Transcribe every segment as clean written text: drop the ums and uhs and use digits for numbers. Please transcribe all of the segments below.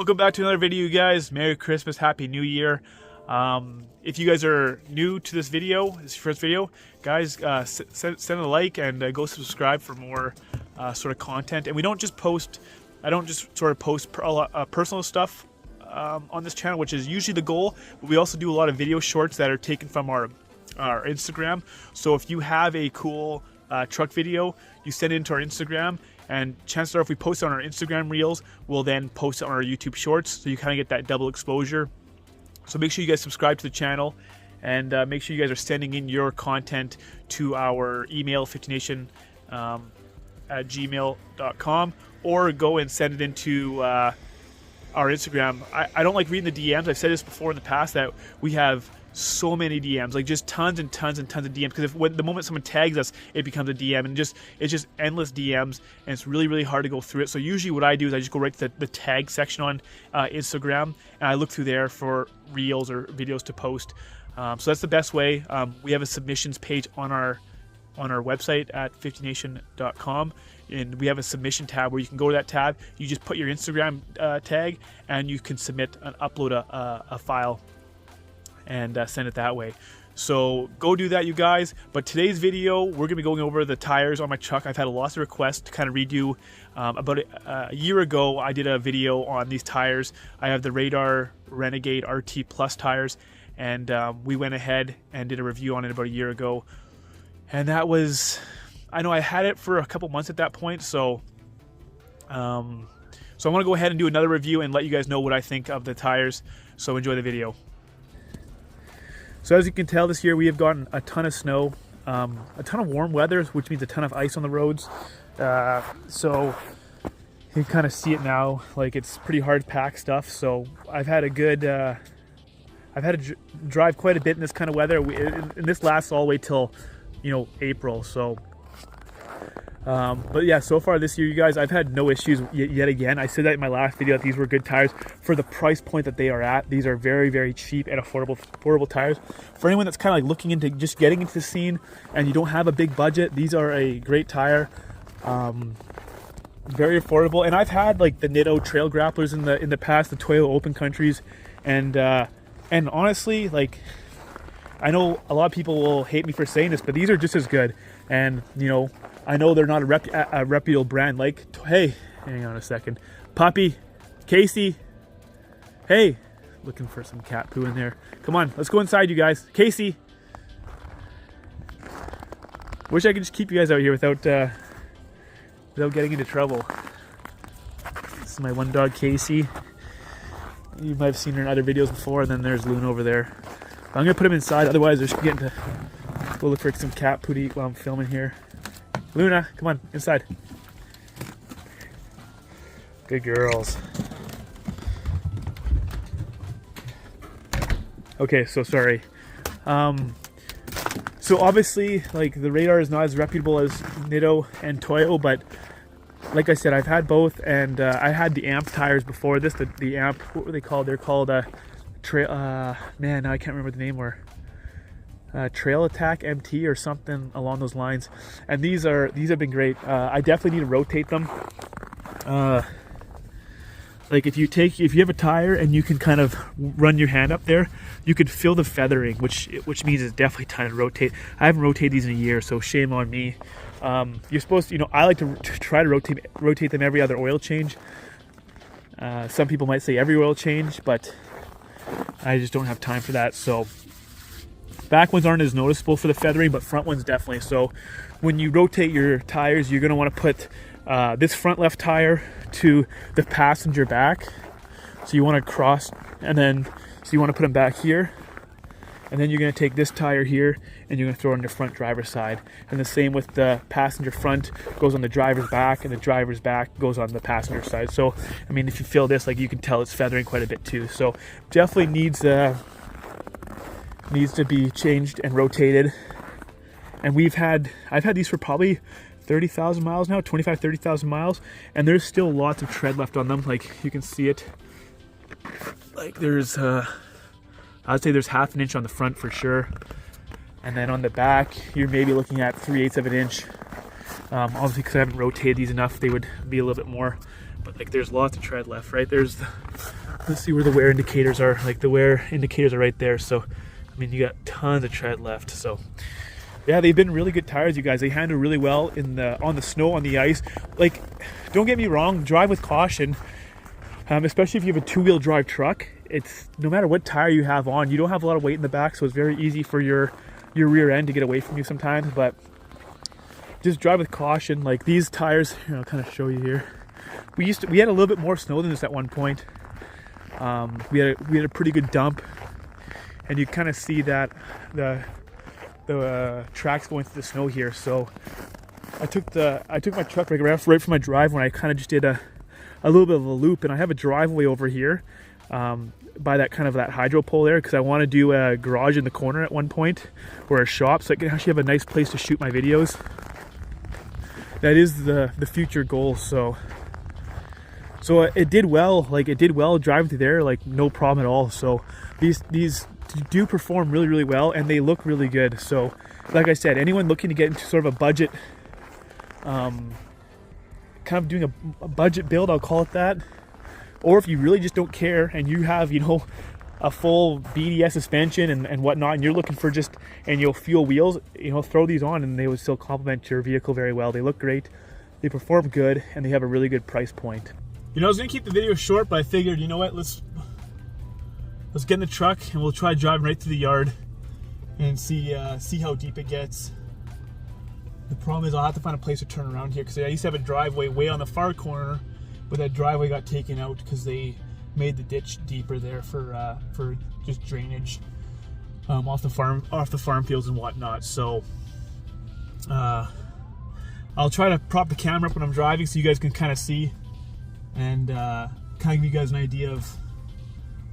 Welcome back to another video, you guys. Merry Christmas, Happy New Year. If you guys are new to this video, this is your first video, guys, send a like and go subscribe for more sort of content. And we don't just post, I don't just sort of post personal stuff on this channel, which is usually the goal, but we also do a lot of video shorts that are taken from our Instagram. So if you have a cool truck video, you send it into our Instagram, and chances are if we post it on our Instagram reels, we'll then post it on our YouTube shorts, so you kind of get that double exposure. So make sure you guys subscribe to the channel, and make sure you guys are sending in your content to our email, Fiftynation at gmail.com, or go and send it into our Instagram. I don't like reading the DMs. I've said this before in the past that we have so many DMs, like just tons and tons and tons of DMs, because the moment someone tags us, it becomes a DM, and it's just endless DMs, and it's really hard to go through it. So usually what I do is I just go right to the tag section on Instagram, and I look through there for reels or videos to post. So that's the best way. We have a submissions page on our website at fiftynation.com, and we have a submission tab where you can go to that tab, you just put your Instagram tag, and you can submit and upload a file and send it that way. So go do that, you guys. But today's video, we're gonna be going over the tires on my truck. I've had lots of requests to kind of redo. About a year ago, I did a video on these tires. I have the Radar Renegade RT Plus tires, and we went ahead and did a review on it about a year ago. And that was, I know I had it for a couple months at that point, so I'm gonna go ahead and do another review and let you guys know what I think of the tires. So enjoy the video. So as you can tell, this year we have gotten a ton of snow, a ton of warm weather, which means a ton of ice on the roads. So you can kind of see it now, like it's pretty hard packed stuff. So I've had a good, I've had to drive quite a bit in this kind of weather, and this lasts all the way till, you know, April. So, but yeah, so far this year, you guys, I've had no issues yet again. I said that in my last video that these were good tires for the price point that they are at. These are very cheap and affordable tires. For anyone that's kind of like looking into just getting into the scene and you don't have a big budget, these are a great tire. Very affordable. And I've had like the Nitto trail grapplers in the past, the Toyo Open Countries, and honestly, like, I know a lot of people will hate me for saying this, but these are just as good. And you know, I know they're not a reputable brand. Like, hey, hang on a second, Poppy, Casey, hey, looking for some cat poo in there. Come on, let's go inside, you guys. Casey, wish I could just keep you guys out here without getting into trouble. This is my one dog, Casey. You might have seen her in other videos before. And then there's Loon over there. I'm gonna put him inside, otherwise they're just getting to go look for some cat poo to eat while I'm filming here. Luna, come on, inside. Good girls. Okay, so sorry. So obviously, like, the Radar is not as reputable as Nitto and Toyo, but like I said, I've had both, and I had the AMP tires before this. The AMP, what were they called? They're called Trail. Man, now I can't remember what the name were. Trail Attack MT or something along those lines, and these have been great. I definitely need to rotate them. Like if you have a tire and you can kind of run your hand up there, you could feel the feathering, which means it's definitely time to rotate. I haven't rotated these in a year, so shame on me. You're supposed to, you know, I like to try to rotate them every other oil change. Some people might say every oil change, but I just don't have time for that. So back ones aren't as noticeable for the feathering, but front ones definitely. So when you rotate your tires, you're going to want to put this front left tire to the passenger back. So you want to cross, and then so you want to put them back here, and then you're going to take this tire here and you're going to throw it on the front driver's side. And the same with the passenger front goes on the driver's back, and the driver's back goes on the passenger side. So I mean, if you feel this, like, you can tell it's feathering quite a bit too. So definitely needs to be changed and rotated. And I've had these for probably 30,000 miles now, 30,000 miles, and there's still lots of tread left on them. Like, you can see it, like there's I'd say there's half an inch on the front for sure, and then on the back you're maybe looking at 3/8 of an inch. Obviously, because I haven't rotated these enough, they would be a little bit more, but like there's lots of tread left, right? There's Let's see where the wear indicators are. Like the wear indicators are right there. So, I mean, you got tons of tread left. So, yeah, they've been really good tires, you guys. They handle really well on the snow, on the ice. Like, don't get me wrong, drive with caution. Especially if you have a 2-wheel drive truck. It's no matter what tire you have on, you don't have a lot of weight in the back, so it's very easy for your rear end to get away from you sometimes. But just drive with caution. Like these tires, I'll kind of show you here. We had a little bit more snow than this at one point. We had a pretty good dump, and you kind of see that the tracks going through the snow here. So I took my truck right from my drive when I kind of just did a little bit of a loop, and I have a driveway over here by that hydro pole there, because I want to do a garage in the corner at one point, or a shop, so I can actually have a nice place to shoot my videos. That is the future goal. So it did well. Like it did well driving through there, like no problem at all. So these do perform really, really well, and they look really good. So like I said, anyone looking to get into sort of a budget, kind of doing a budget build, I'll call it that, or if you really just don't care and you have, a full BDS suspension and whatnot, and you're looking for fuel wheels, throw these on and they would still complement your vehicle very well. They look great, they perform good, and they have a really good price point. I was gonna keep the video short, but I figured, you know what, let's get in the truck and we'll try driving right through the yard and see how deep it gets. The problem is I'll have to find a place to turn around here, because I used to have a driveway way on the far corner, but that driveway got taken out because they made the ditch deeper there for just drainage off the farm fields and whatnot. So I'll try to prop the camera up when I'm driving so you guys can kind of see, and kind of give you guys an idea of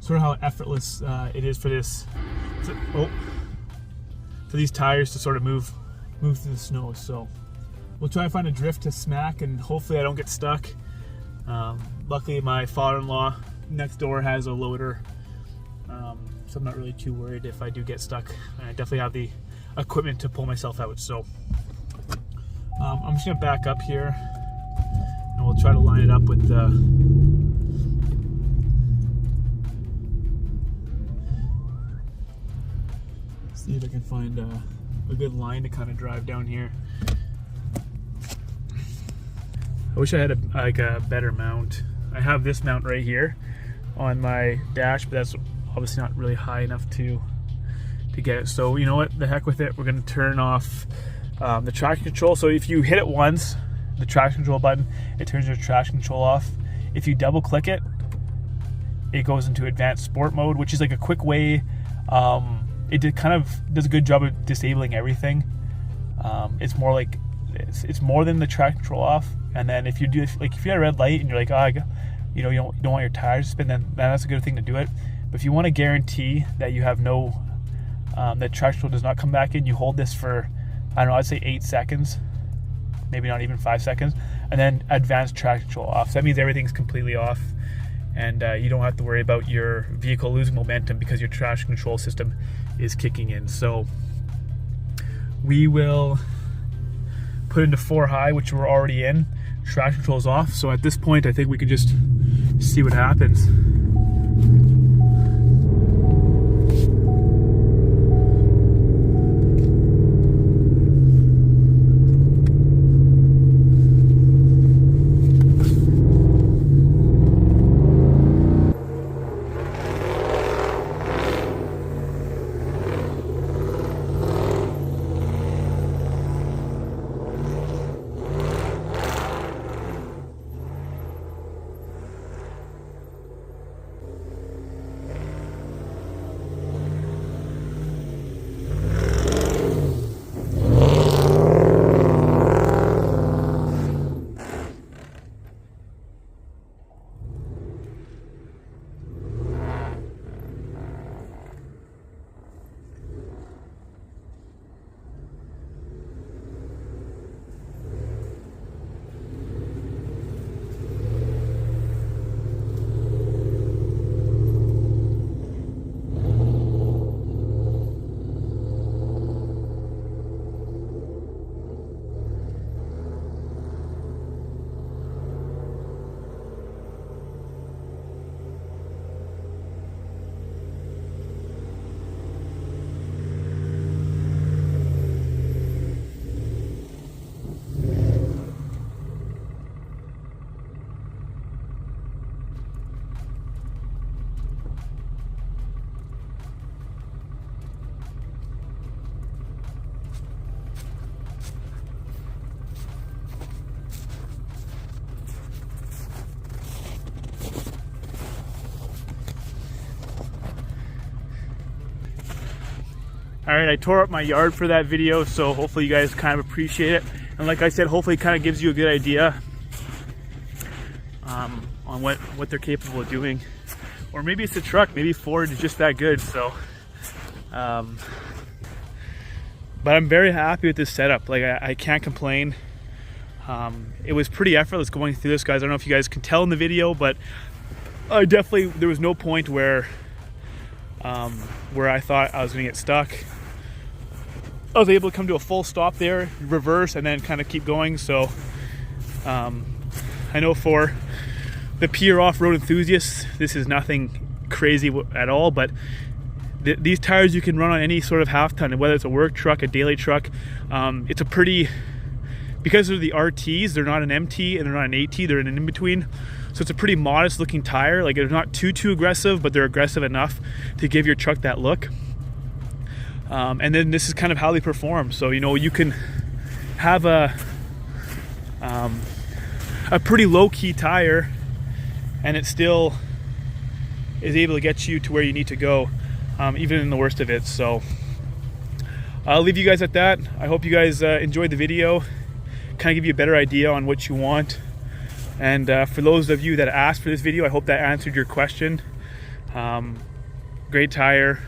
sort of how effortless it is for these tires to sort of move through the snow. So we'll try to find a drift to smack, and hopefully I don't get stuck. Luckily my father-in-law next door has a loader, so I'm not really too worried if I do get stuck. And I definitely have the equipment to pull myself out. So I'm just gonna back up here and we'll try to line it up with the see if I can find a good line to kind of drive down here. I wish I had a better mount. I have this mount right here on my dash, but that's obviously not really high enough to get it. So you know what, the heck with it, we're gonna turn off the traction control. So if you hit it once, the traction control button, it turns your traction control off. If you double click it, it goes into advanced sport mode, which is like a quick way. It kind of does a good job of disabling everything. It's more like it's more than the traction control off. And then if you had a red light and you're like, you don't want your tires to spin, then that's a good thing to do it. But if you want to guarantee that you have that traction control does not come back in, you hold this for, I don't know, I'd say 8 seconds, maybe not even 5 seconds, and then advanced traction control off. So that means everything's completely off, and you don't have to worry about your vehicle losing momentum because your traction control system is kicking in. So we will put into 4 high, which we're already in. Traction control is off, so at this point I think we can just see what happens. All right, I tore up my yard for that video, so hopefully you guys kind of appreciate it. And like I said, hopefully it kind of gives you a good idea on what they're capable of doing. Or maybe it's a truck, maybe Ford is just that good. So, but I'm very happy with this setup. Like I can't complain. It was pretty effortless going through this, guys. I don't know if you guys can tell in the video, but there was no point where I thought I was gonna get stuck. I was able to come to a full stop there, reverse, and then kind of keep going. So I know for the pure off-road enthusiasts, this is nothing crazy at all, but these tires you can run on any sort of half ton, whether it's a work truck, a daily truck. It's a pretty, because they're the RTs, they're not an MT and they're not an AT, they're in an in-between. So it's a pretty modest looking tire. Like, they're not too aggressive, but they're aggressive enough to give your truck that look. And then this is kind of how they perform. So, you know, you can have a pretty low-key tire and it still is able to get you to where you need to go, even in the worst of it. So I'll leave you guys at that. I hope you guys enjoyed the video, kind of give you a better idea on what you want. And for those of you that asked for this video, I hope that answered your question. Great tire,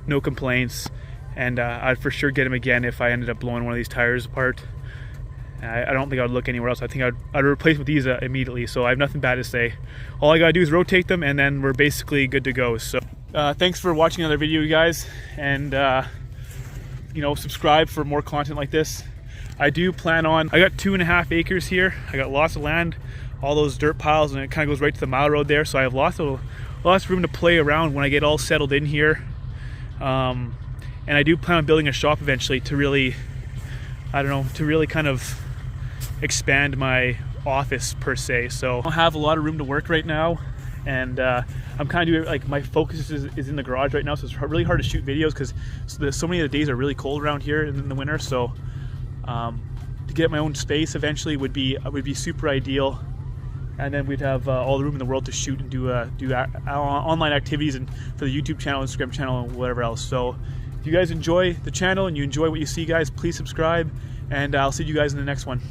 no complaints. And I'd for sure get them again if I ended up blowing one of these tires apart. I don't think I would look anywhere else. I think I'd replace with these immediately, so I have nothing bad to say. All I gotta do is rotate them and then we're basically good to go. So thanks for watching another video, you guys, and you know, subscribe for more content like this. I do plan on, I got 2.5 acres here. I got lots of land, all those dirt piles, and it kind of goes right to the mile road there, so I have lots of room to play around when I get all settled in here. And I do plan on building a shop eventually to really, I don't know, to really kind of expand my office per se. So I don't have a lot of room to work right now, and I'm kind of doing, like, my focus is in the garage right now, so it's really hard to shoot videos because so many of the days are really cold around here in the winter. So to get my own space eventually would be super ideal, and then we'd have all the room in the world to shoot and do online activities, and for the YouTube channel, Instagram channel, and whatever else. So if you guys enjoy the channel and you enjoy what you see, guys, please subscribe, and I'll see you guys in the next one.